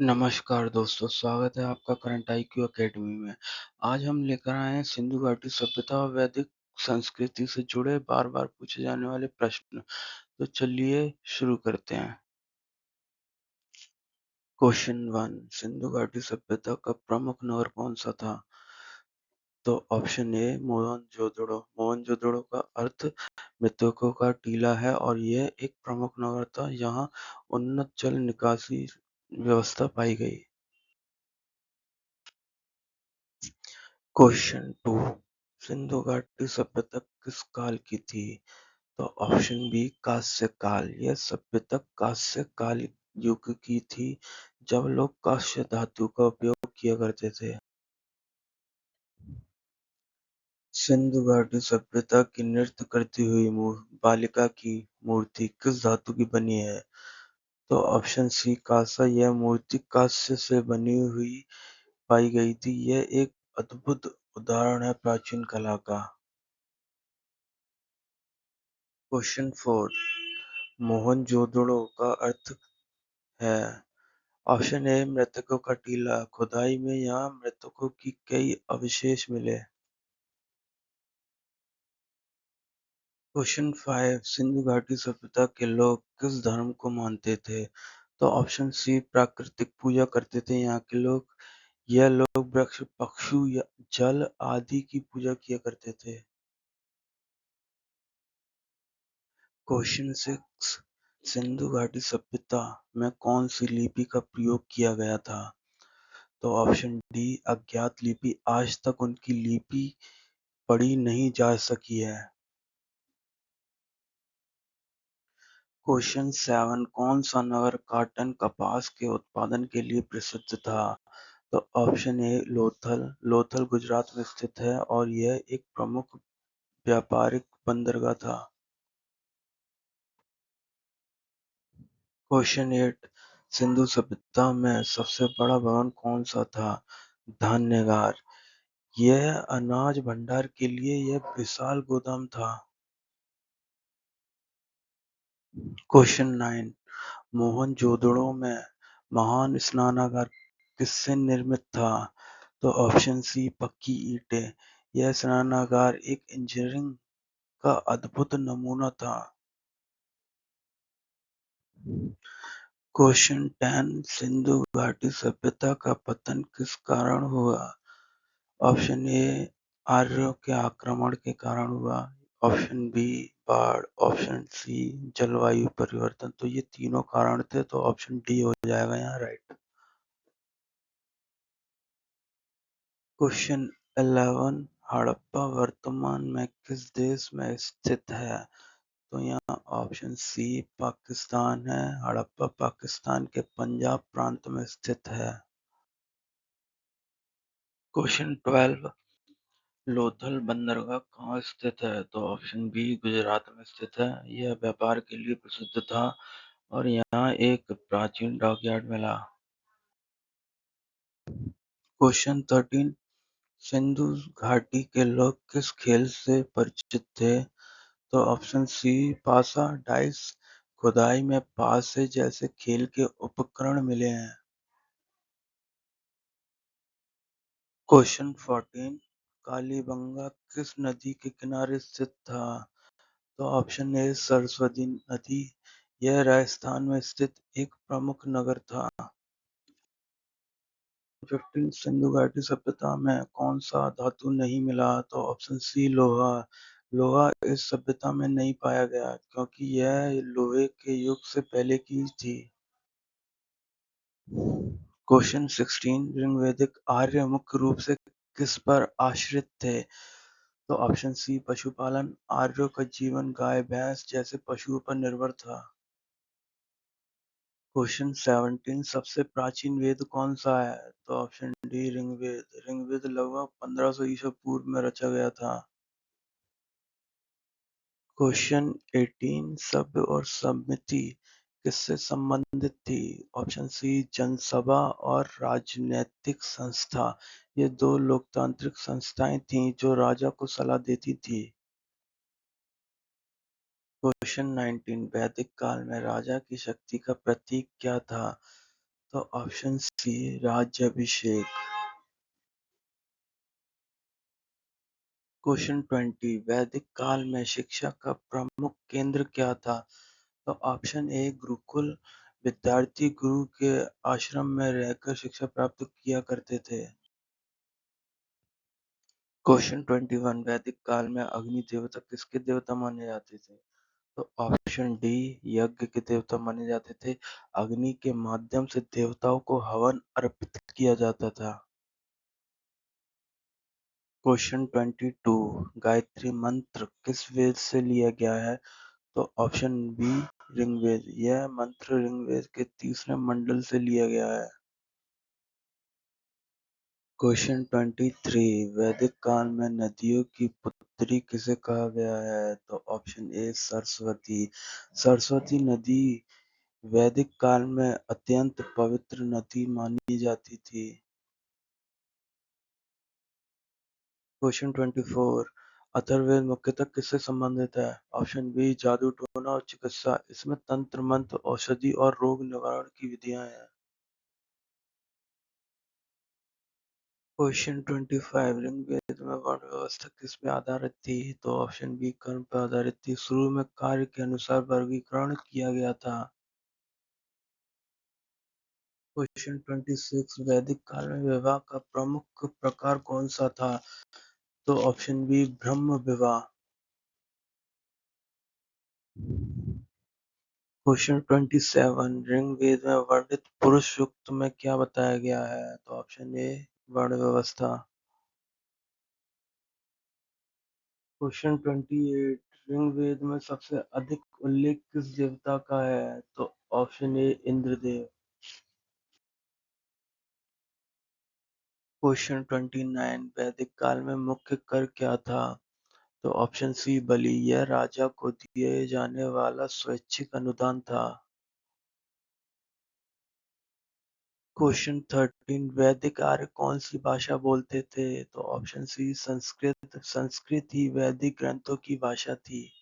नमस्कार दोस्तों, स्वागत है आपका करंट आईक्यू अकेडमी में। आज हम लेकर आए हैं सिंधु घाटी सभ्यता और वैदिक संस्कृति से जुड़े बार-बार पूछे जाने वाले प्रश्न। तो चलिए शुरू करते हैं। क्वेश्चन 1, सिंधु घाटी सभ्यता का प्रमुख नगर कौन सा था? तो ऑप्शन ए मोहनजोदड़ो। मोहनजोदड़ो का अर्थ मृतकों का टीला है और यह एक प्रमुख नगर था। यहाँ उन्नत जल निकासी व्यवस्था पाई गई। क्वेश्चन 2, सिंधु घाटी सभ्यता किस काल की थी? तो ऑप्शन बी कांस्य काल। यह सभ्यता कांस्य काल युग की थी, जब लोग कांस्य धातु का उपयोग किया करते थे। सिंधु घाटी सभ्यता की नृत्य करती हुई बालिका की मूर्ति किस धातु की बनी है? तो ऑप्शन सी कांसा। यह मूर्ति कांस्य से बनी हुई पाई गई थी। यह एक अद्भुत उदाहरण है प्राचीन कला का। क्वेश्चन 4, मोहनजोदड़ो का अर्थ है? ऑप्शन ए मृतकों का टीला। खुदाई में यहाँ मृतकों की कई अवशेष मिले। क्वेश्चन 5, सिंधु घाटी सभ्यता के लोग किस धर्म को मानते थे? तो ऑप्शन सी प्राकृतिक पूजा करते थे यहाँ के लोग। यह लोग वृक्ष, पशु या जल आदि की पूजा किया करते थे। क्वेश्चन 6, सिंधु घाटी सभ्यता में कौन सी लिपि का प्रयोग किया गया था? तो ऑप्शन डी अज्ञात लिपि। आज तक उनकी लिपि पढ़ी नहीं जा सकी है। क्वेश्चन 7, कौन सा नगर कॉटन कपास के उत्पादन के लिए प्रसिद्ध था? तो ऑप्शन ए लोथल। लोथल गुजरात में स्थित है और यह एक प्रमुख व्यापारिक बंदरगाह था। क्वेश्चन 8, सिंधु सभ्यता में सबसे बड़ा भवन कौन सा था? धान्यागार। यह अनाज भंडार के लिए यह विशाल गोदाम था। क्वेश्चन 9, मोहनजोदड़ो में महान स्नानागार किससे निर्मित था? तो ऑप्शन सी पक्की ईंटें। यह स्नानागार एक इंजीनियरिंग का अद्भुत नमूना था। क्वेश्चन 10, सिंधु घाटी सभ्यता का पतन किस कारण हुआ? ऑप्शन ए आर्यों के आक्रमण के कारण हुआ। ऑप्शन बी बाढ़। ऑप्शन सी जलवायु परिवर्तन। तो ये तीनों कारण थे, तो ऑप्शन डी हो जाएगा यहाँ राइट। क्वेश्चन 11, हड़प्पा वर्तमान में किस देश में स्थित है? तो यहाँ ऑप्शन सी पाकिस्तान है। हड़प्पा पाकिस्तान के पंजाब प्रांत में स्थित है। क्वेश्चन 12, लोथल बंदरगाह कहाँ स्थित है? तो ऑप्शन बी गुजरात में स्थित है। यह व्यापार के लिए प्रसिद्ध था और यहाँ एक प्राचीन डॉकयार्ड मिला। क्वेश्चन 13, सिंधु घाटी के लोग किस खेल से परिचित थे? तो ऑप्शन सी पासा डाइस। खुदाई में पासे जैसे खेल के उपकरण मिले हैं। क्वेश्चन 14, कालीबंगा किस नदी के किनारे स्थित था? तो ऑप्शन ए सरस्वती नदी। यह राजस्थान में स्थित एक प्रमुख नगर था। 15, सिंधु घाटी सभ्यता में कौन सा धातु नहीं मिला? तो ऑप्शन सी लोहा। लोहा इस सभ्यता में नहीं पाया गया क्योंकि यह लोहे के युग से पहले की थी। क्वेश्चन 16, ऋग्वेदिक आर्य मुख्य रूप से किस पर आश्रित थे? तो ऑप्शन सी पशुपालन। आर्यों का जीवन गाय भैंस जैसे पशुओं पर निर्भर था। क्वेश्चन 17, सबसे प्राचीन वेद कौन सा है? तो ऑप्शन डी ऋग्वेद। ऋग्वेद लगभग 1500 ईसा पूर्व में रचा गया था। क्वेश्चन 18, सभ्य और समिति किससे संबंधित थी? ऑप्शन सी जनसभा और राजनैतिक संस्था। ये दो लोकतांत्रिक संस्थाएं थीं जो राजा को सलाह देती थी। क्वेश्चन 19, वैदिक काल में राजा की शक्ति का प्रतीक क्या था? तो ऑप्शन सी राज्याभिषेक। क्वेश्चन 20 वैदिक काल में शिक्षा का प्रमुख केंद्र क्या था? तो ऑप्शन ए गुरुकुल, विद्यार्थी गुरु के आश्रम में रहकर शिक्षा प्राप्त किया करते थे। क्वेश्चन 21 वैदिक काल में अग्नि देवता किसके देवता माने जाते थे? तो ऑप्शन डी यज्ञ के देवता माने जाते थे। अग्नि के माध्यम से देवताओं को हवन अर्पित किया जाता था। क्वेश्चन 22 गायत्री मंत्र किस वेद से लिया गया है? तो ऑप्शन बी ऋग्वेद। यह मंत्र ऋग्वेद के तीसरे मंडल से लिया गया है। क्वेश्चन 23 वैदिक काल में नदियों की पुत्री किसे कहा गया है? तो ऑप्शन ए सरस्वती। सरस्वती नदी वैदिक काल में अत्यंत पवित्र नदी मानी जाती थी। क्वेश्चन 24 अथर्ववेद मुख्यतः किससे संबंधित है? ऑप्शन बी जादू टोना और चिकित्सा। इसमें तंत्र मंत्र औषधि और रोग निवारण की विधियां हैं। क्वेश्चन 25 ऋग्वेद में वर्ण व्यवस्था किस पे आधारित थी? तो ऑप्शन बी कर्म पर आधारित थी। शुरू में कार्य के अनुसार वर्गीकरण किया गया था। क्वेश्चन 26 वैदिक काल में विवाह का प्रमुख प्रकार कौन सा था? तो ऑप्शन बी ब्रह्म विवाह। क्वेश्चन 27 ऋग्वेद में वर्णित पुरुष सूक्त में क्या बताया गया है? तो ऑप्शन ए वर्ण व्यवस्था। क्वेश्चन 28 ऋग्वेद में सबसे अधिक उल्लेख किस देवता का है? तो ऑप्शन ए इंद्रदेव। क्वेश्चन 29 वैदिक काल में मुख्य कर क्या था? तो ऑप्शन सी बलि। यह राजा को दिए जाने वाला स्वैच्छिक अनुदान था। क्वेश्चन 13 वैदिक आर्य कौन सी भाषा बोलते थे? तो ऑप्शन सी संस्कृत। संस्कृत ही वैदिक ग्रंथों की भाषा थी।